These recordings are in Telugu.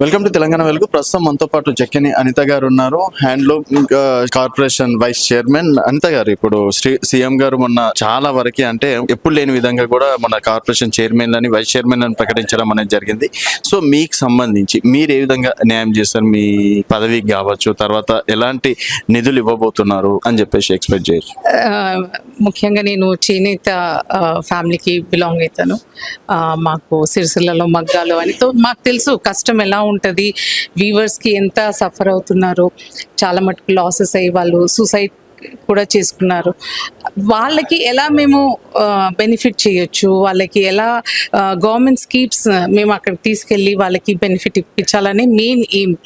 వెల్కమ్ టు తెలంగాణ వెలుగు. ప్రస్తుతం మనతో పాటు జక్కిని అనిత గారు ఉన్నారు, handloom corporation vice chairman. Anitha గారు, ఇప్పుడు సీఎం గారు మొన్న చాలా వరకు అంటే ఎప్పుడు లేని విధంగా కూడా మన కార్పొరేషన్ చైర్మన్ అని వైస్ చైర్మన్ అని ప్రకటించడం అనేది జరిగింది. సో మీకు సంబంధించి మీరు ఏ విధంగా న్యాయం చేస్తారు, మీ పదవికి కావచ్చు, తర్వాత ఎలాంటి నిధులు ఇవ్వబోతున్నారు అని చెప్పేసి ఎక్స్పెక్ట్ చేయొచ్చు? ముఖ్యంగా నేను చేనేత ఫ్యామిలీకి బిలాంగ్ అవుతాను. మాకు సిరిసిల్లలో మగ్గాలు అని మాకు తెలుసు కష్టం ఎలా ఉంటుంది, వీవర్స్కి ఎంత సఫర్ అవుతున్నారు, చాలా మటుకు లాసెస్ అయ్యి వాళ్ళు సూసైడ్ కూడా చేసుకున్నారు. వాళ్ళకి ఎలా మేము బెనిఫిట్ చేయొచ్చు, వాళ్ళకి ఎలా గవర్నమెంట్ స్కీమ్స్ మేము అక్కడ తీసుకెళ్ళి వాళ్ళకి బెనిఫిట్ ఇప్పించాలనే మెయిన్ ఎయిమ్.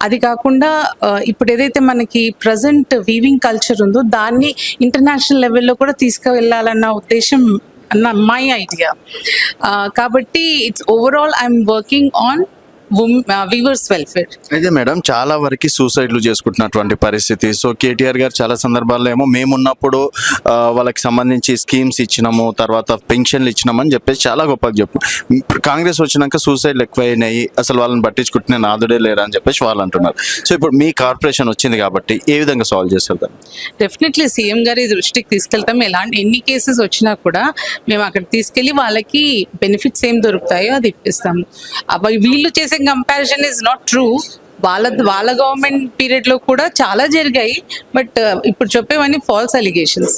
అది కాకుండా ఇప్పుడు ఏదైతే మనకి ప్రజెంట్ వీవింగ్ కల్చర్ ఉందో దాన్ని ఇంటర్నేషనల్ లెవెల్లో కూడా తీసుకువెళ్ళాలన్న ఉద్దేశం మై ఐడియా. కాబట్టి it's overall I'm working on weavers welfare. అయితే మేడం, చాలా వరకు సూసైడ్లు చేసుకుంటున్నటువంటి పరిస్థితి. సో కేటీఆర్ గారు చాలా సందర్భాల్లో ఏమో మేమున్నప్పుడు వాళ్ళకి సంబంధించి స్కీమ్స్ ఇచ్చినాము, తర్వాత పెన్షన్లు ఇచ్చినామని చెప్పేసి చాలా గొప్పగా చెప్పు. కాంగ్రెస్ వచ్చినాక సూసైడ్లు ఎక్కువైనాయి, అసలు వాళ్ళని పట్టించుకుంటున్న నాదుడే లేరా అని చెప్పేసి వాళ్ళు అంటున్నారు. సో ఇప్పుడు మీ కార్పొరేషన్ వచ్చింది కాబట్టి ఏ విధంగా సాల్వ్ చేస్తారు దాన్ని? డెఫినెట్లీ సీఎం గారి దృష్టికి తీసుకెళ్తాం. ఎన్ని కేసెస్ వచ్చినా కూడా మేము అక్కడ తీసుకెళ్ళి వాళ్ళకి బెనిఫిట్స్ ఏం దొరుకుతాయో అది ఇప్పిస్తాము. వీళ్ళు చేసే కంపారిజన్ ఇస్ నాట్ ట్రూ. వాళ్ళ గవర్నమెంట్ పీరియడ్ లో కూడా చాలా జరిగాయి, బట్ ఇప్పుడు చెప్పేవన్నీ ఫాల్స్ అలిగేషన్స్.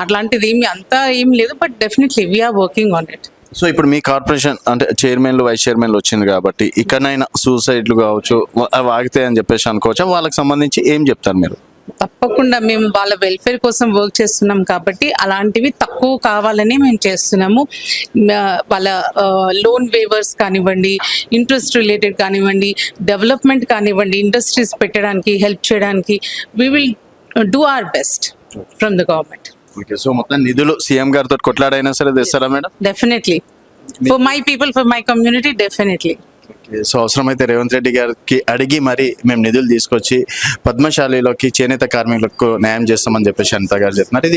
అట్లాంటిది అంతా ఏం లేదు, but definitely we're working on it. So ఇప్పుడు మీ కార్పొరేషన్ అంటే చైర్మన్లు వైస్ చైర్మన్లు వచ్చింది కాబట్టి ఇకనైనా సూసైడ్లు కావచ్చు అవి ఆగితాయి అని చెప్పేసి అనుకోవచ్చా? వాళ్ళకి సంబంధించి ఏం చెప్తారు మీరు? తప్పకుండా మేము వాళ్ళ వెల్ఫేర్ కోసం వర్క్ చేస్తున్నాం కాబట్టి అలాంటివి తక్కువ కావాలని మేము చేస్తున్నాము. వాళ్ళ లోన్ వేవర్స్ కానివ్వండి, ఇంట్రెస్ట్ రిలేటెడ్ కానివ్వండి, డెవలప్మెంట్ కానివ్వండి, ఇండస్ట్రీస్ పెట్టడానికి హెల్ప్ చేయడానికి we will do our best from the government. Okay, so మొత్తం నిధులు సీఎం గారితో కొట్లాడైనా సరే తెస్తారా madam? Definitely for my people, for my community, definitely. So అవసరమైతే రేవంత్ రెడ్డి గారికి అడిగి మరి మేము నిధులు తీసుకొచ్చి పద్మశాలిలోకి చేనేత కార్మికులకు న్యాయం చేస్తామని చెప్పేసి అనిత గారు చెప్తున్నారు. ఇది